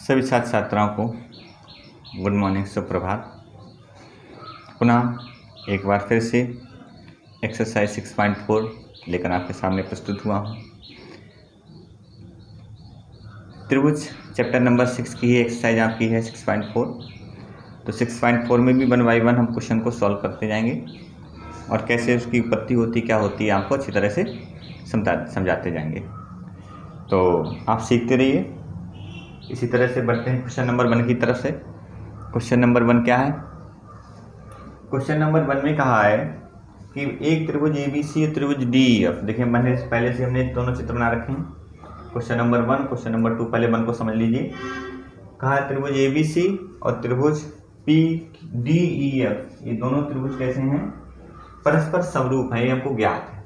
सभी छात्र छात्राओं को गुड मॉर्निंग, सुप्रभात। पुनः एक बार फिर से एक्सरसाइज 6.4 लेकर आपके सामने प्रस्तुत हुआ हूँ। त्रिभुज चैप्टर नंबर 6 की ही एक्सरसाइज आपकी है 6.4। तो 6.4 में भी 1 बाई 1 हम क्वेश्चन को सॉल्व करते जाएंगे और कैसे उसकी उत्पत्ति होती, क्या होती है, आपको अच्छी तरह से समझाते जाएंगे। तो आप सीखते रहिए। इसी तरह से बढ़ते हैं क्वेश्चन नंबर 1 की तरफ से। क्वेश्चन नंबर 1 क्या है? क्वेश्चन नंबर 1 में कहा है कि एक त्रिभुज ABC और त्रिभुज DEF। देखिए मैंने पहले से हमने दोनों चित्र बना रखे हैं। क्वेश्चन नंबर 1, क्वेश्चन नंबर 2, पहले 1 को समझ लीजिए। कहा है त्रिभुज ABC और त्रिभुज PDEF, ये दोनों त्रिभुज कैसे हैं? परस्पर समरूप हैं, ये हमको ज्ञात है।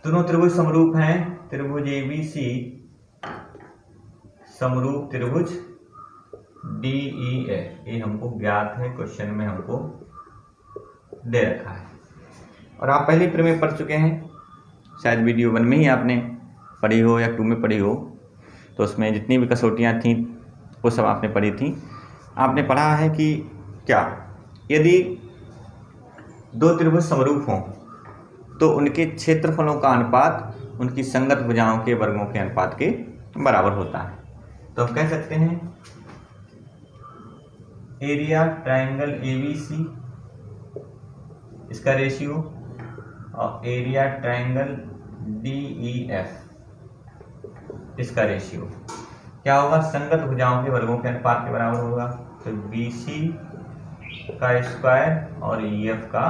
दोनों त्रिभुज समरूप हैं। त्रिभुज ABC समरूप त्रिभुज DEF, ये हमको ज्ञात है, क्वेश्चन में हमको दे रखा है। और आप पहले प्रमेय पढ़ चुके हैं, शायद वीडियो 1 में ही आपने पढ़ी हो या 2 में पढ़ी हो। तो उसमें जितनी भी कसौटियाँ थीं वो सब आपने पढ़ी थी। आपने पढ़ा है कि क्या यदि दो त्रिभुज समरूप हों तो उनके क्षेत्रफलों का अनुपात उनकी संगत भुजाओं के वर्गों के अनुपात के बराबर होता है। तो हम कह सकते हैं एरिया ट्रायंगल ABC इसका रेशियो और एरिया ट्रायंगल DEF इसका रेशियो क्या होगा? संगत भुजाओं के वर्गों के अनुपात के बराबर होगा। तो BC का स्क्वायर और EF का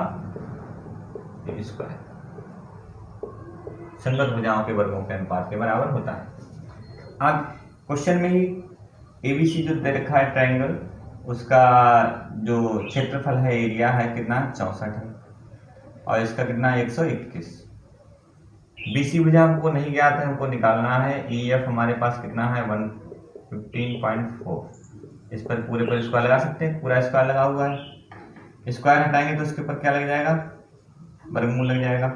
स्क्वायर संगत भुजाओं के वर्गों के अनुपात के बराबर होता है। अब क्वेश्चन में ही ABC जो दे रखा है ट्रायंगल, उसका जो क्षेत्रफल है, एरिया है कितना? 64 है और इसका कितना? 121। BC भुजा हमको नहीं ज्ञात है, हमको निकालना है। EF हमारे पास कितना है? 115.4। इस पर पूरे पर स्क्वायर लगा सकते हैं, पूरा स्क्वायर लगा हुआ है। स्क्वायर हटाएंगे तो इसके ऊपर क्या लग जाएगा? वर्गमूल लग जाएगा।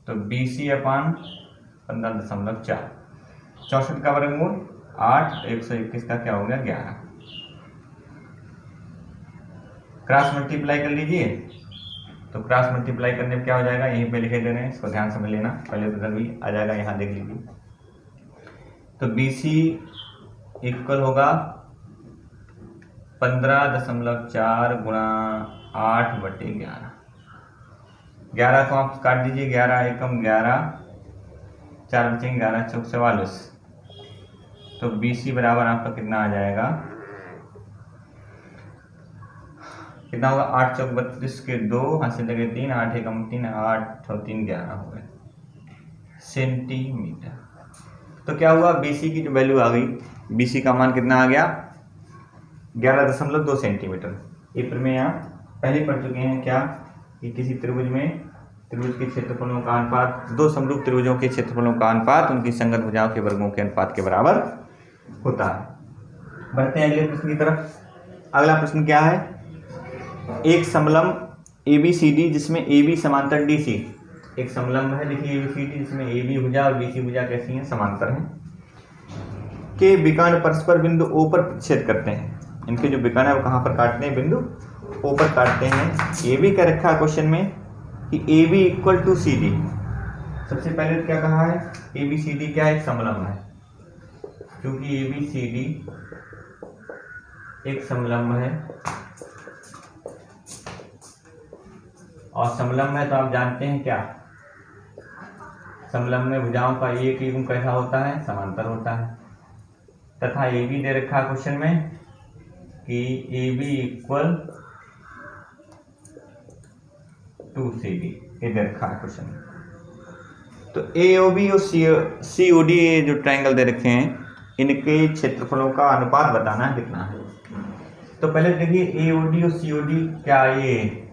तो BC अपान 15.4, 64 का वर्गमूल 8, 121 का क्या हो गया? 11। क्रॉस मल्टीप्लाई कर लीजिए। तो क्रॉस मल्टीप्लाई करने में क्या हो जाएगा? यहीं पे लिखे दे रहे हैं, इसको ध्यान समझ लेना। पहले उधर भी आ जाएगा, यहाँ देख लीजिए। तो BC इक्वल होगा 15.4 गुणा 8/11। 11 को आप काट दीजिए, 11 एकम 11, 4 बचेंगे, 11 चौक 44। तो BC बराबर आपका कितना आ जाएगा? कितना होगा? 8 चौक 32 के 2, हाथ से लगे 3, 8 एकम 3, 8 और 3 11 हो गए सेंटीमीटर। तो क्या हुआ? BC की जो वैल्यू आ गई, BC का मान कितना आ गया? 11.2 सेंटीमीटर। ये प्रमेय आप पहले पढ़ चुके हैं। क्या कि किसी त्रिभुज में त्रिभुज के क्षेत्रफलों का अनुपात, दो समरूप त्रिभुजों के क्षेत्रफलों का अनुपात उनकी संगत भुजाओं के वर्गों के अनुपात के बराबर होता है। बढ़ते हैं अगले प्रश्न की तरफ। अगला प्रश्न क्या है? एक समलंब ABCD जिसमें AB समांतर DC, एक समलंब है देखिए ABCD जिसमें AB भुजा और BC भुजा कैसी हैं? समांतर हैं, के विकर्ण परस्पर बिंदु O पर छेद करते हैं। इनके जो विकर्ण है वो कहाँ पर काटते हैं? बिंदु O पर काटते हैं। ये भी कह रखा है क्वेश्चन में कि AB इक्वल टू CD। सबसे पहले क्या कहा है? ABCD क्या है? एक समलंब है। क्योंकि ABCD एक समलंब है और समलंब है तो आप जानते हैं क्या, समलंब में भुजाओं का एक युग्म कैसा होता है? समांतर होता है। तथा ये भी दे रखा है क्वेश्चन में कि AB इक्वल टू CD, ये दे रखा है क्वेश्चन में। तो AOB और COD जो ट्रायंगल दे रखे हैं, इनके क्षेत्रफलों का अनुपात बताना है कितना है। तो पहले देखिए AOD और COD क्या ये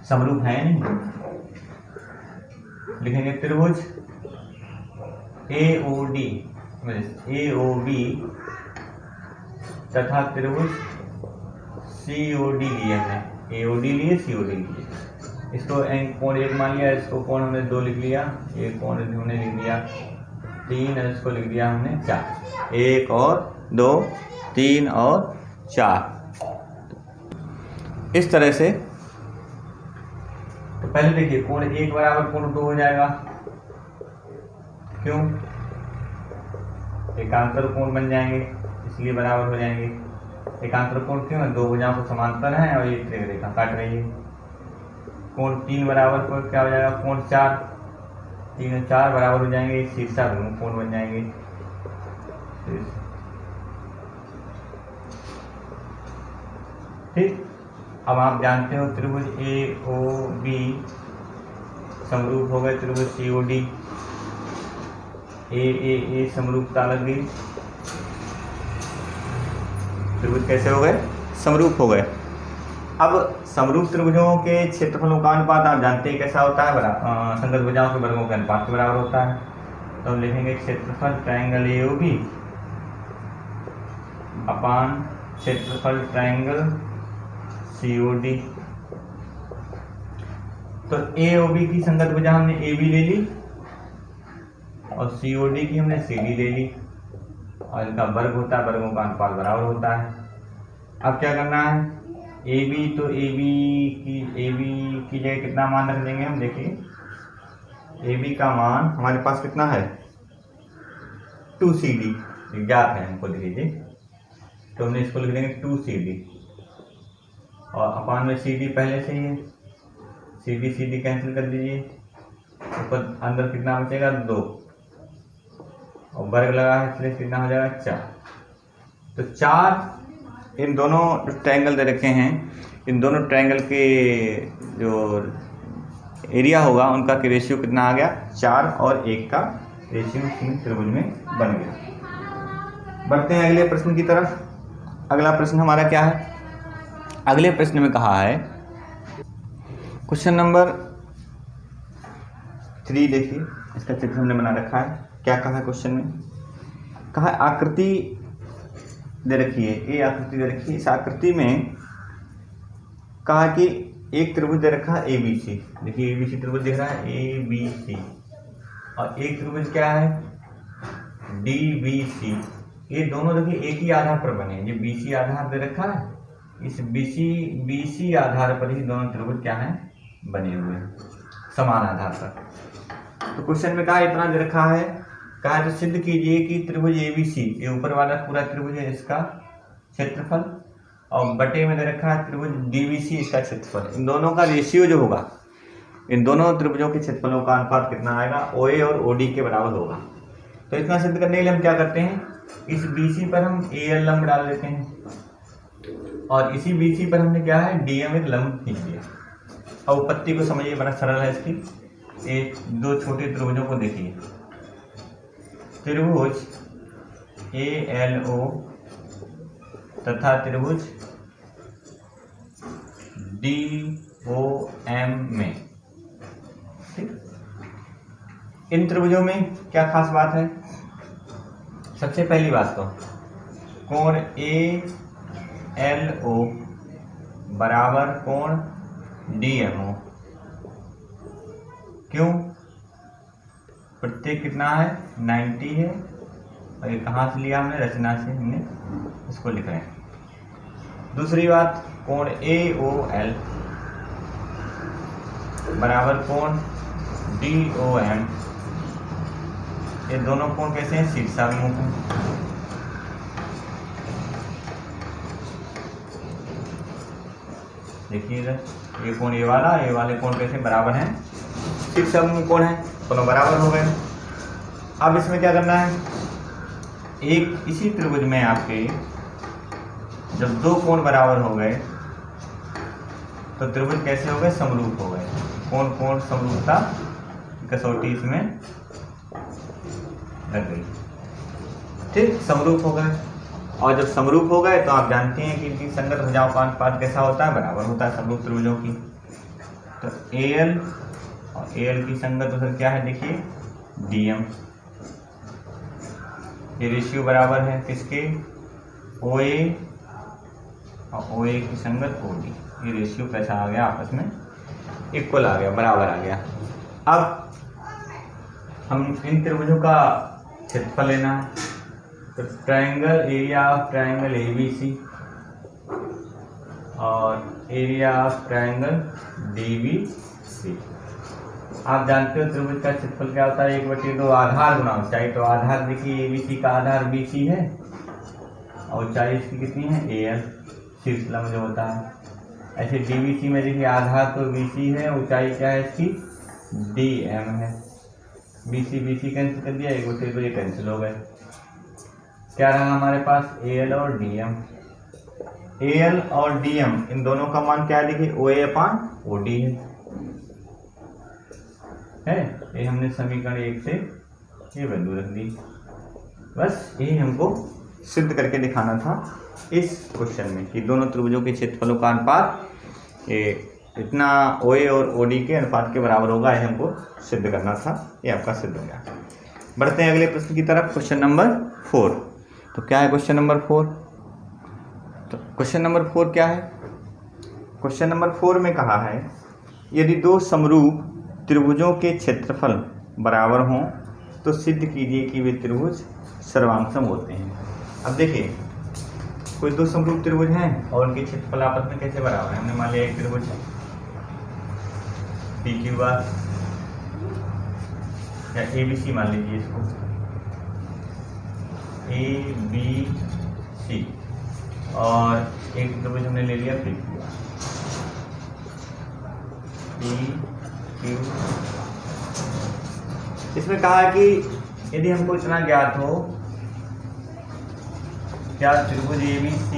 समरूप है? नहीं। लिखेंगे त्रिभुज AOB तथा त्रिभुज COD लिए हैं। AOD लिए, COD लिए। इसको कोण 1 मान लिया, इसको कोण हमने 2 लिख लिया, ये कोण हमने लिख लिया 3 और इसको लिख दिया हमने 4, 1 और 2, 3 और 4। इस तरह से तो पहले देखिए कोण 1 बराबर कोण 2 हो जाएगा। क्यों? एकांतर कोण बन जाएंगे इसलिए बराबर हो जाएंगे। एकांतर कोण क्यों है? दो भुजाओं को समांतर है और एक रेखा काट रही है। कोण 3 बराबर को क्या हो जाएगा? कोण 4, 3 और 4 बराबर हो जाएंगे, शीर्षाभिमुख कोण बन जाएंगे। ठीक, अब आप जानते हो त्रिभुज AOB समरूप हो गए त्रिभुज COD, AAA समरूपता लग गई। त्रिभुज कैसे हो गए? समरूप हो गए। अब समरूप त्रिभुजों के क्षेत्रफलों का अनुपात आप जानते हैं कैसा होता है? संगत भुजाओं के वर्गों के अनुपात के बराबर होता है। तो हम लिखेंगे क्षेत्रफल ट्रायंगल AOB अपान क्षेत्रफल ट्रायंगल COD। तो AOB की संगत भुजा हमने AB ले ली और COD की हमने CD ले ली और इनका वर्ग होता है, वर्गों का अनुपात बराबर होता है। अब क्या करना है? AB तो AB की जगह कितना मान रख देंगे हम? देखिए AB का मान हमारे पास कितना है? 2CD ज्ञात है हमको, लिख लीजिए। तो हमने इसको लिख देंगे 2CD और अपान में CD पहले से ही है, CD कैंसिल कर दीजिए। ऊपर अंदर कितना बचेगा? 2 और वर्ग लगा है इसलिए कितना हो जाएगा? 4। तो 4 इन दोनों ट्रायंगल दे रखे हैं, इन दोनों ट्रायंगल के जो एरिया होगा उनका रेशियो कितना आ गया? 4 और 1 का रेशियो त्रिभुज में बन गया। बढ़ते हैं अगले प्रश्न की तरफ। अगला प्रश्न हमारा क्या है? अगले प्रश्न में कहा है क्वेश्चन नंबर 3, देखिए इसका चित्र हमने बना रखा है। क्या कहा है क्वेश्चन में? कहा आकृति दे रखी है, ये आकृति दे रखी है। इस आकृति में कहा कि एक त्रिभुज दे रखा है ABC। देखिए ABC त्रिभुज दिख रहा है ABC और एक त्रिभुज क्या है? DBC। ये दोनों देखिए एक ही आधार पर बने हैं। जो BC आधार दे रखा है, इस BC आधार पर ही दोनों त्रिभुज क्या है? बने हुए हैं, समान आधार पर। तो क्वेश्चन में कहा इतना दे रखा है, कहा तो सिद्ध कीजिए कि त्रिभुज ABC, ये ऊपर वाला पूरा त्रिभुज है, इसका क्षेत्रफल, और बटे में दे रखा है त्रिभुज DBC, इसका क्षेत्रफल। इन दोनों का रेशियो जो होगा, इन दोनों त्रिभुजों के क्षेत्रफलों का अनुपात कितना आएगा? OA और OD के बराबर होगा। तो इतना सिद्ध करने के लिए हम क्या करते हैं? इस BC पर हम AL लंब डाल देते हैं और इसी BC पर हमने क्या है? DM एक लंब खींच दिया। और उत्पत्ति को समझिए, बड़ा सरल है इसकी। एक दो छोटे त्रिभुजों को देखिए, त्रिभुज ALO तथा त्रिभुज DOM में। ठीक, इन त्रिभुजों में क्या खास बात है? सबसे पहली बात तो कोण ALO बराबर कोण DMO। क्यों? प्रत्येक कितना है? 90 है और ये कहाँ से लिया हमने? रचना से हमने इसको लिख रहे हैं। दूसरी बात, कोण AOL बराबर कोण DOM। ये दोनों कोण कैसे हैं? शीर्षाभिमुख हैं। देखिए इधर ये कोण ये वाले कोण कैसे बराबर हैं? शीर्षाभिमुख कोण है, दोनों बराबर हो गए। अब इसमें क्या करना है? एक इसी त्रिभुज में आपके जब दो कोण बराबर हो गए तो त्रिभुज कैसे हो गए? समरूप हो गए। कोण समरूपता कसौटी इसमें लग गई। ठीक, समरूप हो गए। और जब समरूप हो गए तो आप जानते हैं कि इनकी संगत भुजाओं का अनुपात कैसा होता है? बराबर होता है समरूप त्रिभुजों की। तो AL और AL की संगत उधर क्या है? देखिए DM। ये रेशियो बराबर है किसके? OA और OA की संगत OD। ये रेशियो कैसा आ गया? आपस में इक्वल आ गया, बराबर आ गया। अब हम इन त्रिभुजों का क्षेत्रफल लेना है। तो triangle area of triangle ABC और एरिया ऑफ ट्रायंगल DBC। आप जानते हो त्रिभुज का क्षेत्रफल क्या होता है, 1/2 आधार गुना ऊंचाई। तो आधार देखिए ABC का आधार BC है और ऊंचाई इसकी कितनी है AL, शीर्षला में जो होता है। ऐसे DBC में देखिए आधार तो BC है, ऊंचाई क्या है इसकी DM है। BC कैंसिल कर दिया, 1/2 ये कैंसिल हो गए। क्या रहा हमारे पास AL और DM। AL और DM इन दोनों का मान क्या है देखिए OA/OD है। ये हमने समीकरण 1 से ये वैल्यू रख दी। बस यही हमको सिद्ध करके दिखाना था इस क्वेश्चन में कि दोनों त्रिभुजों के क्षेत्रफलों का अनुपात ये इतना OA और OD के अनुपात के बराबर होगा। ये हमको सिद्ध करना था, ये आपका सिद्ध हो गया। बढ़ते हैं अगले प्रश्न की तरफ, क्वेश्चन नंबर 4। तो क्या है क्वेश्चन नंबर 4? तो क्वेश्चन नंबर 4 क्या है? क्वेश्चन नंबर 4 में कहा है यदि दो समरूप त्रिभुजों के क्षेत्रफल बराबर हों तो सिद्ध कीजिए कि वे त्रिभुज सर्वांगसम होते हैं। अब देखिए कोई दो समरूप त्रिभुज हैं और उनके क्षेत्रफल आपस में कैसे बराबर है। हमने मान लिया एक त्रिभुज PQR या ABC मान लीजिए इसको ABC और एक त्रिभुज हमने ले लिया PQ। इसमें कहा है कि यदि हमको इतना ज्ञात हो क्या त्रिभुज ABC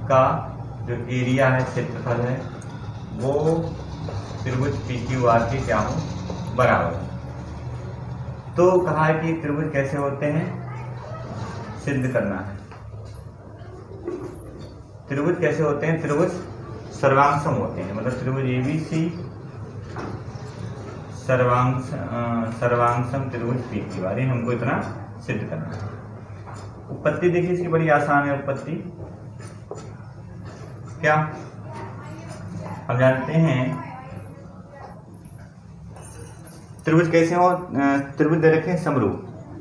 का जो एरिया है क्षेत्रफल है वो त्रिभुज PQR के क्या हो बराबर। तो कहा है कि त्रिभुज कैसे होते हैं, सिद्ध करना है। त्रिभुज कैसे होते हैं, त्रिभुज सर्वांगसम होते हैं। मतलब त्रिभुज ABC सर्वांगसम त्रिभुज PQR, हमको इतना सिद्ध करना है। उत्पत्ति देखिए इसकी बड़ी आसान है। उत्पत्ति क्या हम जानते हैं, त्रिभुज कैसे हो, त्रिभुज दे रखे हैं समरूप।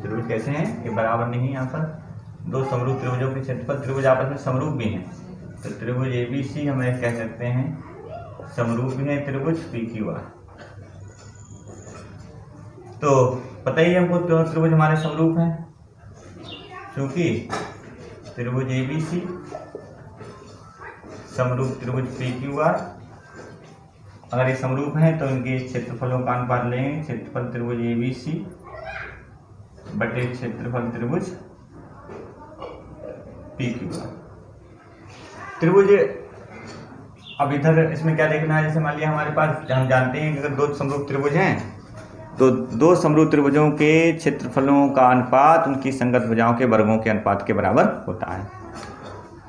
त्रिभुज कैसे हैं, ये बराबर नहीं है। यहाँ पर दो समरूप त्रिभुजों के क्षेत्रफल, त्रिभुज आपस में समरूप भी हैं। तो त्रिभुज ABC हमें कह सकते हैं समरूप भी है त्रिभुज PQR। तो पता ही हमको दोनों त्रिभुज हमारे समरूप हैं, क्योंकि त्रिभुज ABC समरूप त्रिभुज PQR। अगर ये समरूप हैं तो इनके क्षेत्रफलों का अनुपात लेंगे, क्षेत्रफल त्रिभुज ABC बटे क्षेत्रफल त्रिभुज PQR। त्रिभुज अब इधर इसमें क्या देखना है, जैसे मान लिया हमारे पास हम जानते हैं कि अगर दो समरूप त्रिभुज हैं तो दो समरूप त्रिभुजों के क्षेत्रफलों का अनुपात उनकी संगत भुजाओं के वर्गों के अनुपात के बराबर होता है।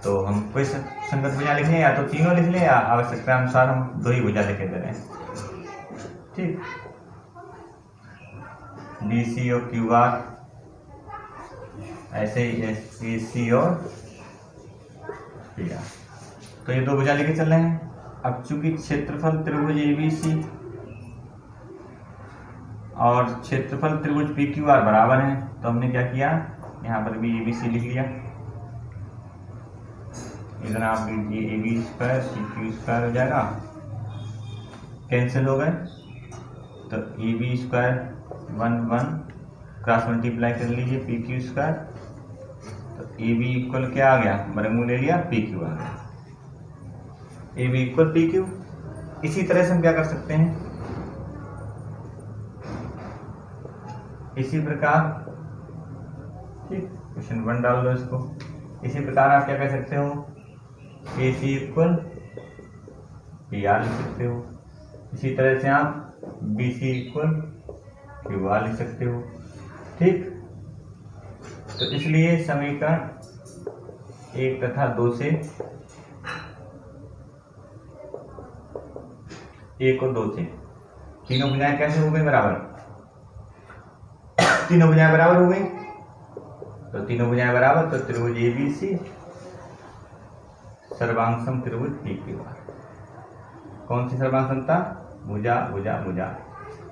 तो हम कोई संगत भुजा लिख लें, या तो तीनों लिख लें या आवश्यकता अनुसार हम दो ही भुजा लिखे दे रहे हैं। ठीक, BC और QR, ऐसे ही AC और PR। तो ये दो भुजा लेके चल रहे हैं। अब चूंकि क्षेत्रफल त्रिभुज ABC और क्षेत्रफल त्रिभुज PQR बराबर हैं, तो हमने क्या किया, यहाँ पर भी ABC लिख लिया। इधर आप लीजिए AB² PQ² हो जाएगा, कैंसिल हो गए। तो AB² 1 क्रॉस मल्टीप्लाई कर लीजिए PQ²। तो AB इक्वल क्या आ गया, वर्गमूल ले लिया, PQ आ गया। AB equal PQ। इसी तरह से हम क्या कर सकते हैं, इसी प्रकार, ठीक, क्वेश्चन 1 डाल दो इसको। इसी प्रकार आप क्या कर सकते हो, AC इक्वल PR लिख सकते हो। इसी तरह से आप BC इक्वल QR लिख सकते हो। ठीक, तो इसलिए समीकरण 1 तथा 2 से 1 और 2 से तीनों भुजाएं कैसे हो गई बराबर, तीनों भुजाएं बराबर हो गई। तो तीनों भुजाएं बराबर, तो त्रिभुज ABC सर्वांगसम त्रिभुज PQR। कौन सी सर्वांग समता, भुजा भुजा भुजा,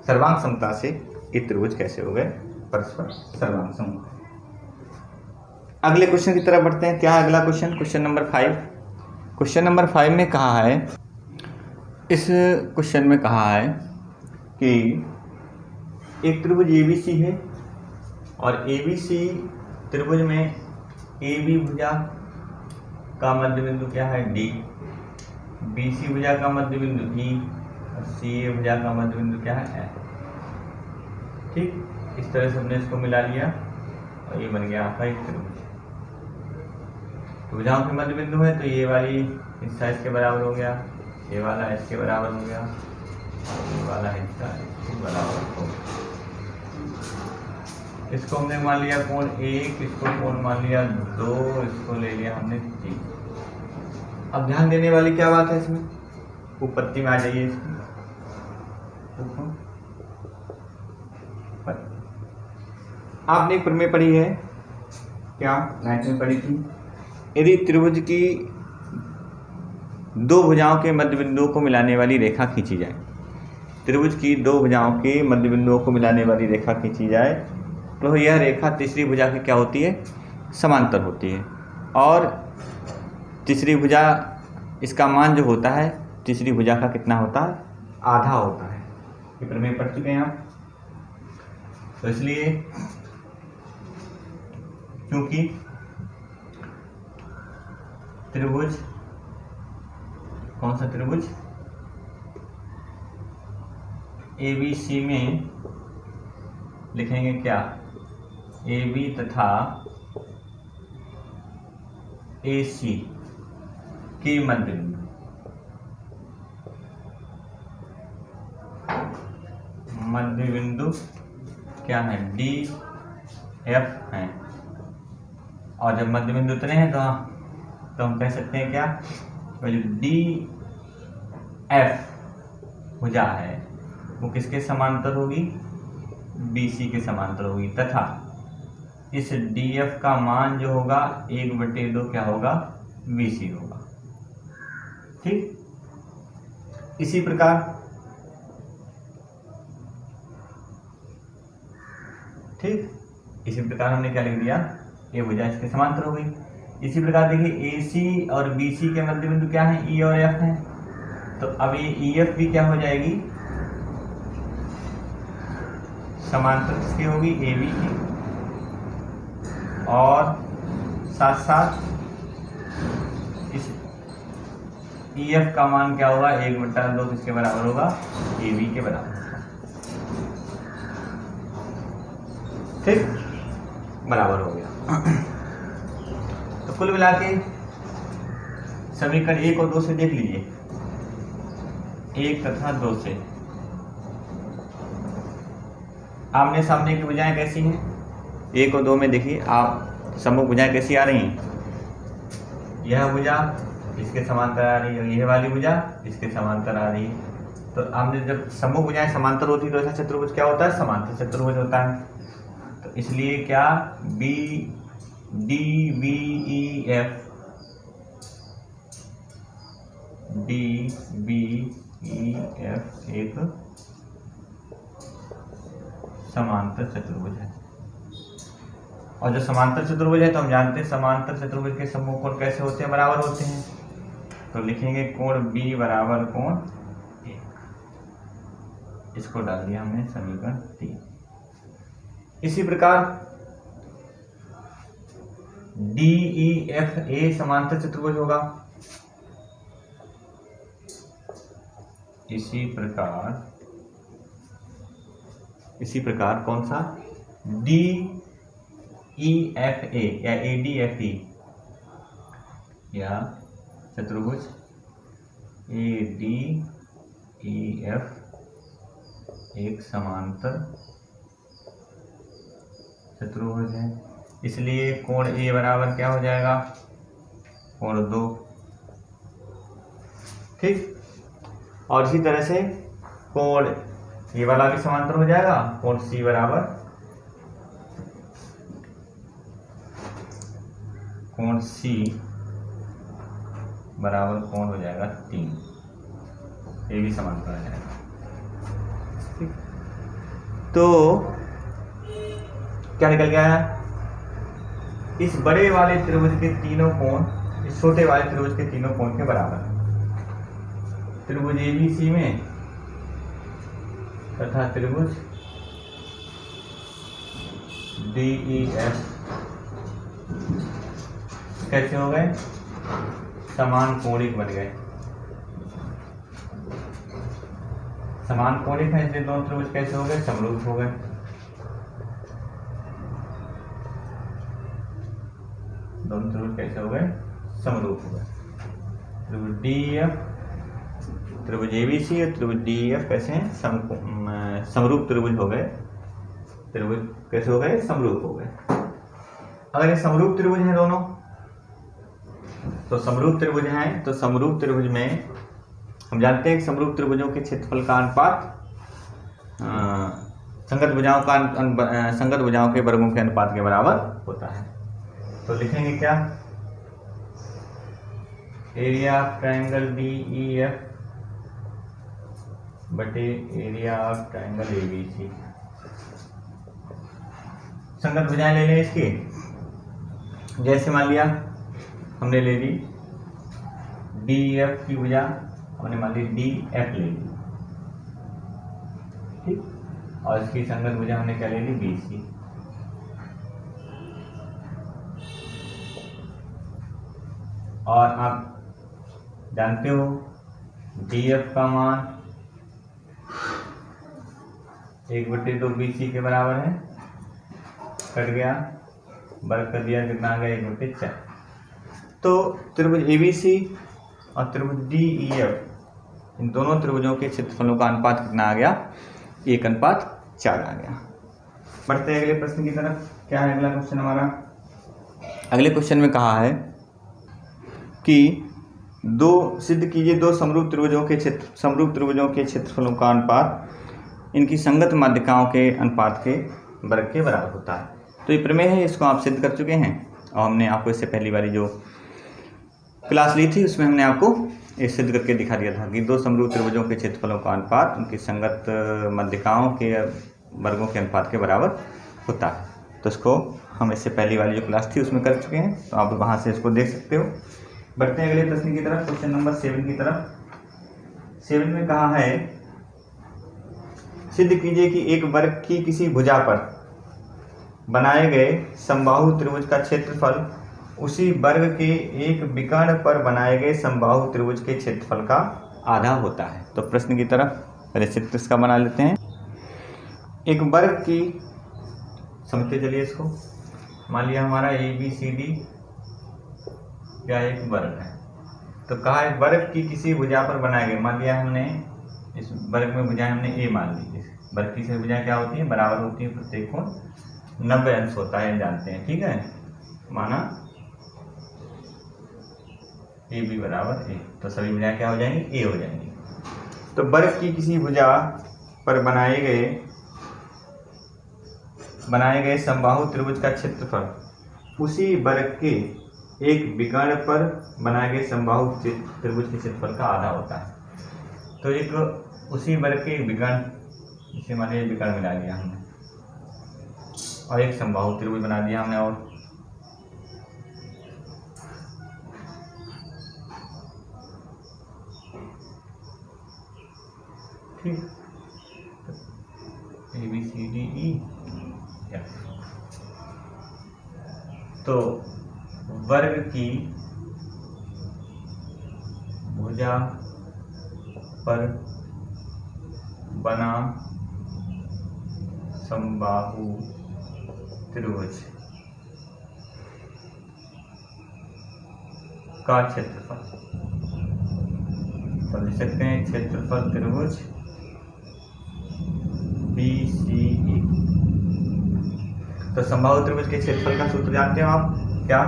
सर्वांग समता से ये त्रिभुज कैसे हो गए परस्पर सर्वांग समूह है। अगले क्वेश्चन की तरफ बढ़ते हैं। क्या है अगला question? Question number 5। Question number 5 में कहा है, इस क्वेश्चन में कहा है कि एक त्रिभुज ABC है और ABC त्रिभुज में AB भुजा का मध्य बिंदु क्या है? D, BC भुजा का मध्य बिंदु E और CA भुजा का मध्य बिंदु क्या है? F। ठीक, इस तरह से हमने इसको मिला लिया और ये बन गया आपका एक त्रिभुज। भुजाओं के मध्य बिंदु है तो ये वाली हिस्सा इसके बराबर हो गया, ये वाला इसके बराबर हो गया, ये वाला हिस्सा इसके बराबर हो गया। इसको हमने मान लिया कोण 1, इसको कोण मान लिया 2, इसको ले लिया हमने 3। अब ध्यान देने वाली क्या बात है इसमें? उपपत्ति में आ जाइए इसकी। आपने एक प्रमेय पढ़ी है, क्या 9th में पढ़ी थी? यदि त्रिभुज की दो भुजाओं के मध्य बिंदुओं को मिलाने वाली रेखा खींची जाए, त्रिभुज की दो भुजाओं के मध्य बिंदुओं को मिलाने वाली रेखा खींची जाए तो यह रेखा तीसरी भुजा की क्या होती है? समांतर होती है। और तीसरी भुजा, इसका मान जो होता है तीसरी भुजा का कितना होता है? आधा होता है। ये प्रमेय पढ़ चुके हैं आप। तो इसलिए क्योंकि त्रिभुज, कौन सा त्रिभुज? ABC में लिखेंगे क्या? AB तथा AC के मध्य बिंदु, मध्य बिंदु क्या है? DF है। और जब मध्य बिंदु उतने हैं तो हम कह सकते हैं क्या? जो DF भुजा है वो किसके समांतर होगी? BC के समांतर होगी। तथा इस DF का मान जो होगा 1/2 क्या होगा? BC होगा। ठीक, इसी प्रकार हमने क्या लिख दिया? ये भुजा इसके समांतर हो गई। इसी प्रकार देखिए AC और BC के मध्य बिंदु क्या है? E और F है। तो अब ये EF भी क्या हो जाएगी? समांतर किसकी होगी? AB की। और साथ साथ इस EF का मान क्या होगा? 1/2 किसके बराबर होगा? AB के बराबर। ठीक, बराबर हो गया। तो कुल मिला के समीकरण 1 और 2 से देख लीजिए, 1 तथा 2 से आमने सामने की भुजाएं कैसी हैं? 1 और 2 में देखिए आप सम्मुख भुजाएं कैसी आ रही हैं? यह भुजा इसके समांतर आ रही है, यह वाली भुजा इसके समांतर आ रही है। तो आमने जब सम्मुख भुजाएं समांतर होती है तो ऐसा चतुर्भुज क्या होता है? समांतर चतुर्भुज होता है। तो इसलिए क्या DBEF एक समांतर चतुर्भुज है। और जो समांतर चतुर्भुज है तो हम जानते हैं समांतर चतुर्भुज के सम्मुख कोण कैसे होते हैं? बराबर होते हैं। तो लिखेंगे कोण B बराबर कोण 1। इसको डाल दिया हमने समीकरण 3। इसी प्रकार DEFA समांतर चतुर्भुज होगा। इसी प्रकार कौन सा? DEFA या ADFE या चतुर्भुज ADEF एक समांतर चतुर्भुज है। इसलिए कोण A बराबर क्या हो जाएगा? कोण 2। ठीक, और इसी तरह से कोण ये वाला भी समांतर हो जाएगा। कोण C बराबर कोण कोण हो जाएगा 3। ये भी समांतर हो जाएगा। ठीक, तो क्या निकल गया है, इस बड़े वाले त्रिभुज के तीनों कोण इस छोटे वाले त्रिभुज के तीनों कोण के बराबर है। त्रिभुज एबीसी में तथा त्रिभुज डीईएफ कैसे हो गए, समान कोणिक बन गए। समान कोणिक है इसलिए दोनों त्रिभुज कैसे हो गए, समरूप हो गए। दोनों त्रिभुज कैसे हो गए, समरूप हो गए। त्रिभुज डीईएफ, त्रिभुज एबीसी और त्रिभुज डीईएफ कैसे हैं, समरूप त्रिभुज हो गए। त्रिभुज कैसे हो गए, समरूप हो गए। अगर ये समरूप त्रिभुज हैं दोनों, तो समरूप त्रिभुज हैं, तो समरूप त्रिभुज में हम जानते हैं कि समरूप त्रिभुजों के क्षेत्रफल का अनुपात संगत भुजाओं के वर्गों के अनुपात के बराबर होता है। तो लिखेंगे क्या, एरिया ऑफ ट्रायंगल डीईएफ बटे एरिया ऑफ ट्रायंगल एबीसी। संगत भुजाएं ले लें इसकी, जैसे मान लिया हमने ले ली डीएफ की भुजा, हमने मान ली डीएफ ले ली, ठीक, और इसकी संगत भुजा हमने क्या ले ली, बीसी। और आप जानते हो डीएफ का मान 1/2 बीसी के बराबर है, कट गया, वर्ग कर दिया, कितना आ गया, 1/4। तो त्रिभुज एबीसी और त्रिभुज डीईएफ इन दोनों त्रिभुजों के क्षेत्रफलों का अनुपात कितना आ गया, 1:4 आ गया। बढ़ते हैं अगले प्रश्न की तरफ। क्या है अगला क्वेश्चन हमारा, अगले क्वेश्चन में कहा है कि सिद्ध कीजिए दो समरूप त्रिभुजों के क्षेत्रफलों का अनुपात इनकी संगत माध्यिकाओं के अनुपात के वर्ग के बराबर होता है। तो ये प्रमेय है, इसको आप सिद्ध कर चुके हैं और हमने आपको इससे पहली वाली जो क्लास ली थी उसमें हमने आपको ये सिद्ध करके दिखा दिया था कि दो समरूप त्रिभुजों के क्षेत्रफलों का अनुपात उनकी संगत माध्यिकाओं के वर्गों के अनुपात के बराबर होता है। तो इसको हम इससे पहली वाली जो क्लास थी उसमें कर चुके हैं, तो आप वहाँ से इसको देख सकते हो। बढ़ते हैं अगले प्रश्न की तरफ, क्वेश्चन नंबर 7 की तरफ। 7 में कहा है, सिद्ध कीजिए कि एक वर्ग की किसी भुजा पर बनाए गए समबाहु त्रिभुज का क्षेत्रफल उसी वर्ग के एक विकर्ण पर बनाए गए समबाहु त्रिभुज के क्षेत्रफल का आधा होता है। तो प्रश्न की तरफ पहले चित्र इसका बना लेते हैं। एक वर्ग की, समझते चलिए इसको, मान लिया हमारा ABCD क्या एक वर्ग है, तो कहा है वर्ग की किसी भुजा पर बनाए गए, मान लिया हमने इस वर्ग में भुजाएं हमने A मान ली। वर्ग की भुजाएं क्या होती है, बराबर होती है, प्रत्येक कोण 90 अंश होता है, जानते हैं, ठीक है, माना AB बराबर A, तो सभी भुजाएं क्या हो जाएंगी, A हो जाएंगी। तो वर्ग की किसी भुजा पर बनाए गए समबाहु त्रिभुज का क्षेत्रफल उसी वर्ग के एक विकर्ण पर बनाए गए समबाहु त्रिभुज के क्षेत्रफल का आधा होता है। तो एक उसी वर्ग के विकर्ण, इसे मान लीजिए विकर्ण मिला दिया हमने और एक समबाहु त्रिभुज बना दिया हमने, और ठीक, ABCDEF। तो वर्ग की भुजा पर बना समबाहु त्रिभुज का क्षेत्रफल, तो लिख सकते हैं क्षेत्रफल त्रिभुज BCE। तो समबाहु त्रिभुज के क्षेत्रफल का सूत्र जानते हो आप, क्या,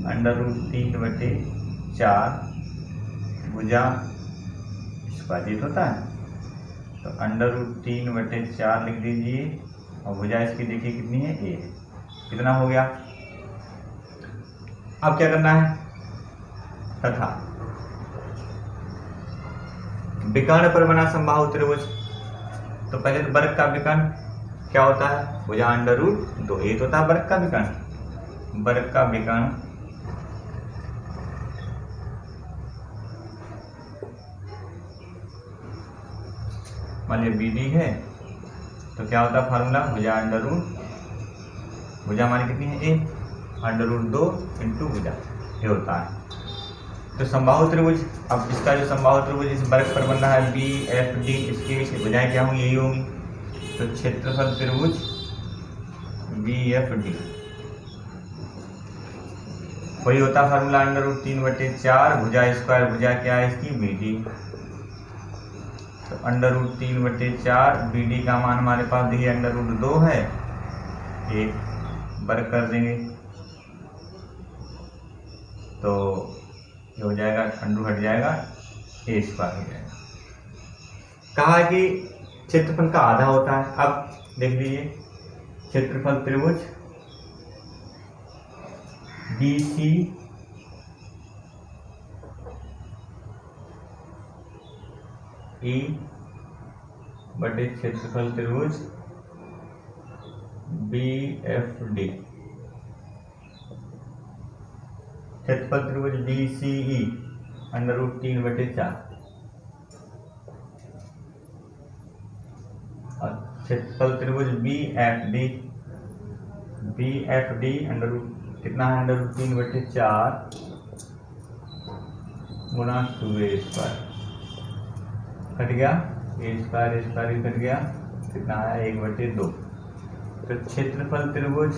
√3/4 भुजा विभाजित होता है, तो √3/4 लिख दीजिए, और भुजा इसकी देखिए कितनी है, A है, कितना हो गया। अब क्या करना है, तथा विकर्ण पर बना समबाहु त्रिभुज, तो पहले तो वर्ग का विकर्ण क्या होता है? भुजा अंडर रूट 2। ये तो होता है वर्ग का विकर्ण। वर्ग का विकर्ण मान लीजिए बी डी है तो क्या होता है फार्मूला? भुजा अंडर रूट, भुजा हमारी कितनी है? ए, अंडर रूट 2 इंटू भुजा, ये होता है। तो समबाहु त्रिभुज, अब इसका जो समबाहु त्रिभुज इस वर्ग पर बन रहा है बी एफ डी, इसकी भुजाएं क्या होंगी? यही होंगी। तो क्षेत्रफल त्रिभुज बी एफ डी वही होता है फार्मूला अंडर रूट 3/4 भुजा स्क्वायर, भुजा क्या है इसकी? B D. तो अंडर रूट 3/4 बी डी का मान हमारे पास देखिए अंडर रूट 2 है, एक वर्ग कर देंगे तो ये हो जाएगा, अंडू हट जाएगा, ए स्क्वायर हो जाएगा। कहा कि क्षेत्रफल का आधा होता है। अब देख लीजिए क्षेत्रफल त्रिभुज बी सी ई बटे क्षेत्रफल त्रिभुज बी एफ डी। क्षेत्रफल त्रिभुज B C E under root 3/4 और क्षेत्रफल त्रिभुज B F D under root कितना है? अंडर रूट 3/4 गुणा 2a स्क्वायर, कट गया ए स्क्वायर भी कट गया, कितना आया? 1/2। तो क्षेत्रफल त्रिभुज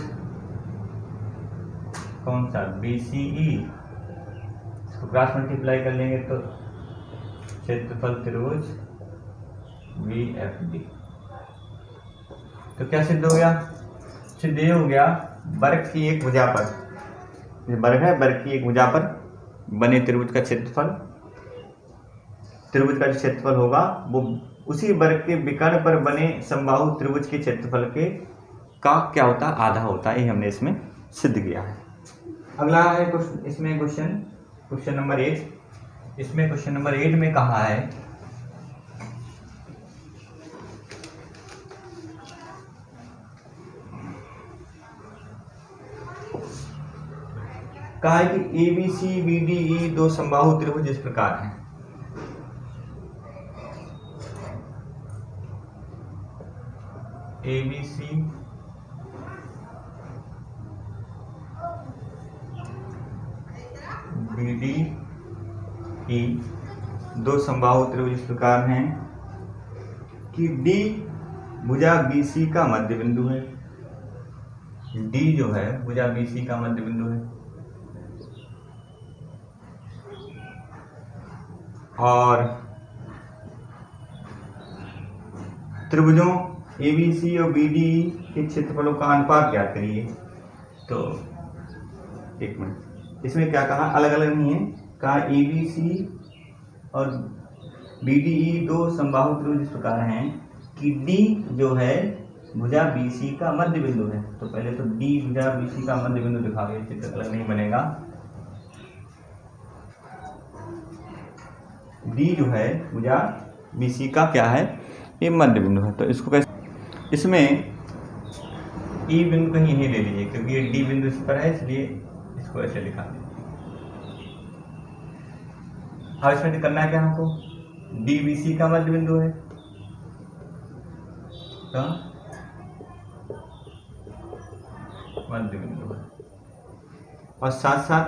कौन सा? बी सी ई, इसको क्रॉस मल्टीप्लाई कर लेंगे तो क्षेत्रफल त्रिभुज बी एफ डी। तो क्या सिद्ध हो गया? सिद्ध ये हो गया वर्ग की एक भुजा पर, वर्ग है, वर्ग की एक भुजा पर बने त्रिभुज का क्षेत्रफल, त्रिभुज का जो क्षेत्रफल होगा वो उसी वर्ग के विकर्ण पर बने समबाहु त्रिभुज के क्षेत्रफल के का क्या होता है? आधा होता है। ये हमने इसमें सिद्ध किया है। अगला है इसमें क्वेश्चन नंबर 8। इसमें क्वेश्चन नंबर 8 में कहा है कि A B C B D E दो समबाहु त्रिभुज इस प्रकार हैं। A B C B D E दो समबाहु त्रिभुज इस प्रकार हैं कि डी भुजा बी सी का मध्य बिंदु है। डी जो है भुजा बी सी का मध्य बिंदु है और त्रिभुजों ए बी सी और बी डी के क्षेत्रफलों का अनुपात ज्ञात करिए। तो एक मिनट, इसमें क्या कहा? अलग अलग नहीं है, कहा ए बी सी और बी डी ई दो समबाहु त्रिभुज इस प्रकार हैं कि डी जो है भुजा बी सी का मध्य बिंदु है। तो पहले तो डी भुजा बी सी का मध्य बिंदु दिखा गया, चित्र अलग नहीं बनेगा। डी जो है भुजा बी सी का क्या है? ये मध्य बिंदु है। तो इसको कैसे? इसमें ई बिंदु कहीं यही ले लीजिए क्योंकि ये डी बिंदु इस पर है, इसलिए इसको ऐसे लिखा दीजिए। अब इसमें करना है क्या हमको? डी बी सी का मध्य बिंदु है तो मध्य बिंदु है और साथ साथ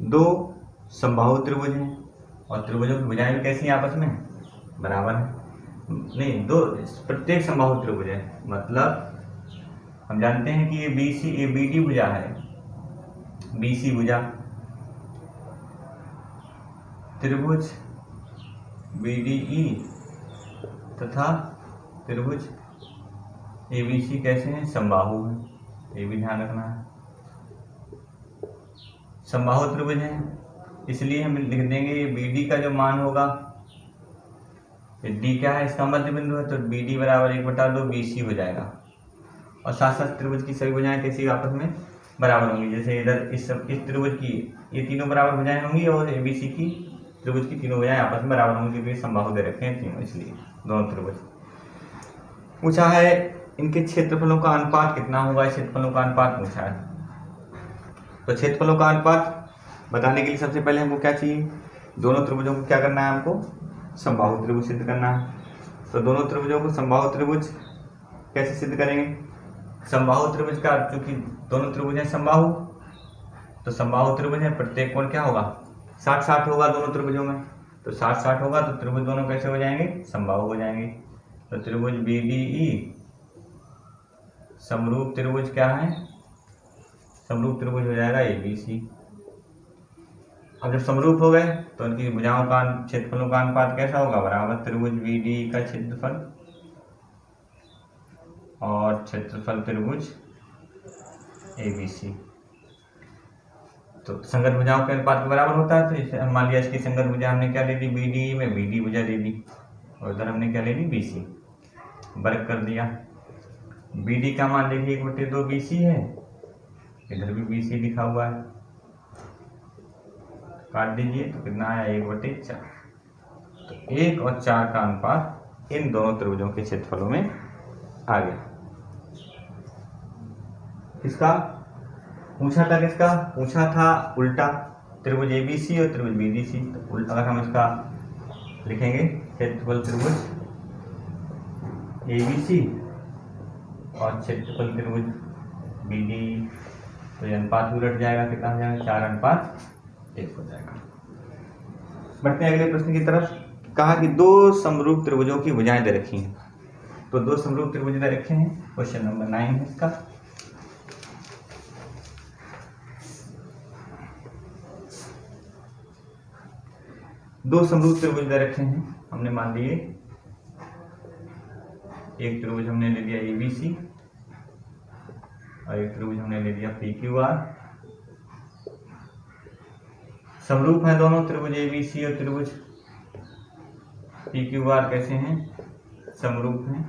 दो समबाहु त्रिभुज हैं और त्रिभुजों की भुजाएं भी कैसी हैं? आपस में बराबर है। नहीं, दो प्रत्येक समबाहु त्रिभुज है, मतलब हम जानते हैं कि ये B C A B D भुजा है, बी सी भुजा त्रिभुज बी डी ई तथा त्रिभुज ए बी सी कैसे हैं? समबाहु हैं, ये भी ध्यान रखना है। समबाहु त्रिभुज हैं, इसलिए हम लिख देंगे ये बी डी का जो मान होगा, डी क्या है? इसका मध्य बिंदु है, तो बी डी बराबर 1/2 बी सी हो जाएगा। और साथ साथ त्रिभुज की सभी भुजाएं कैसी आपस में बराबर होंगी। जैसे इधर इस त्रिभुज की ये तीनों बराबर भुजाएं होंगी और ए बी सी की त्रिभुज की तीनों भुजाएं आपस में बराबर होंगी क्योंकि समबाहु दे रखे हैं तीनों, इसलिए दोनों त्रिभुज। पूछा है इनके क्षेत्रफलों का अनुपात कितना होगा, क्षेत्रफलों का अनुपात पूछा है। तो क्षेत्रफलों का अनुपात बताने के लिए सबसे पहले हमको क्या चाहिए, दोनों त्रिभुजों को क्या करना है, हमको समबाहु त्रिभुज सिद्ध करना है। तो दोनों त्रिभुजों को समबाहु त्रिभुज कैसे सिद्ध करेंगे, समबाहु त्रिभुज का, क्योंकि दोनों त्रिभुज हैं समबाहु, तो समबाहु त्रिभुज है, प्रत्येक कोण क्या होगा 60-60 होगा दोनों त्रिभुजों में। तो 60-60 होगा तो त्रिभुज दोनों कैसे हो जाएंगे, समबाहु हो जाएंगे। तो त्रिभुज BDE समरूप त्रिभुज क्या है, समरूप त्रिभुज हो जाएगा ABC। अब जब समरूप हो गए तो उनकी भुजाओं का क्षेत्रफलों का अनुपात कैसा होगा, बराबर त्रिभुज BDE का क्षेत्रफल और क्षेत्रफल त्रिभुज ABC। तो संगत भुजाओं के अनुपात के बराबर होता है। तो इसे मान लिया इसकी संगत भुजा हमने क्या ले ली, BDE में BD भुजा ले ली और इधर हमने क्या ले ली, BC, वर्ग कर दिया। BD का मान देखिए 1/2 BC है, इधर भी BC लिखा हुआ है, काट दीजिए तो कितना आया 1/4। तो 1 और 4 का अनुपात इन दोनों त्रिभुजों के क्षेत्रफलों में आ गया। इसका पूछा था, किसका पूछा था, उल्टा त्रिभुज ABC और त्रिभुज BDC। तो अगर हम इसका लिखेंगे क्षेत्रफल त्रिभुज ABC और क्षेत्रफल त्रिभुज BDE, तो ये अनुपात उलट जाएगा, कितना हो जाएगा 4:1 हो जाएगा। बढ़ते हैं अगले प्रश्न की तरफ। कहा कि दो समरूप त्रिभुजों की भुजाएं दे रखी हैं। तो दो समरूप त्रिभुज दे रखे हैं, क्वेश्चन नंबर 9 है इसका। दो समरूप त्रिभुज दे रखे हैं, हमने मान लिए एक त्रिभुज हमने ले लिया ABC और एक त्रिभुज हमने ले लिया PQR। समरूप हैं दोनों त्रिभुज ABC और त्रिभुज PQR कैसे हैं, समरूप हैं।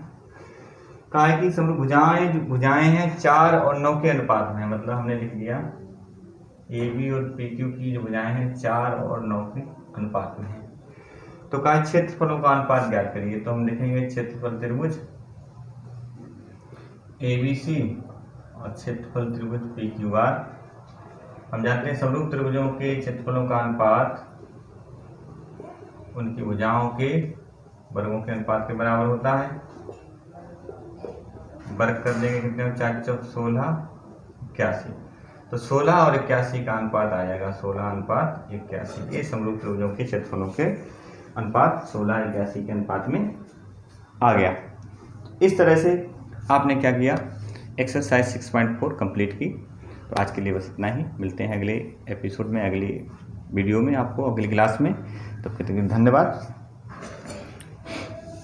कहा है कि समरूप भुजाएं हैं 4 और 9 के अनुपात में, मतलब हमने लिख दिया AB और PQ की जो भुजाएं हैं 4 और 9 के अनुपात में है। तो कहा क्षेत्रफलों का अनुपात ज्ञात करिए। तो हम लिखेंगे क्षेत्रफल त्रिभुज ABC और क्षेत्रफल त्रिभुज PQR। हम जानते हैं समरूप त्रिभुजों के क्षेत्रफलों का अनुपात उनकी भुजाओं के वर्गों के अनुपात के बराबर होता है। वर्ग कर देंगे कितने, 4×4 = 81। तो 16 और 81 का अनुपात आ जाएगा 16:81। ये समरूप त्रिभुजों के क्षेत्रफलों के अनुपात 16:81 के अनुपात में आ गया। इस तरह से आपने क्या किया, एक्सरसाइज 6.4 कंप्लीट की। तो आज के लिए बस इतना ही, मिलते हैं अगले एपिसोड में, अगली वीडियो में, आपको अगली क्लास में। तब तक के लिए धन्यवाद।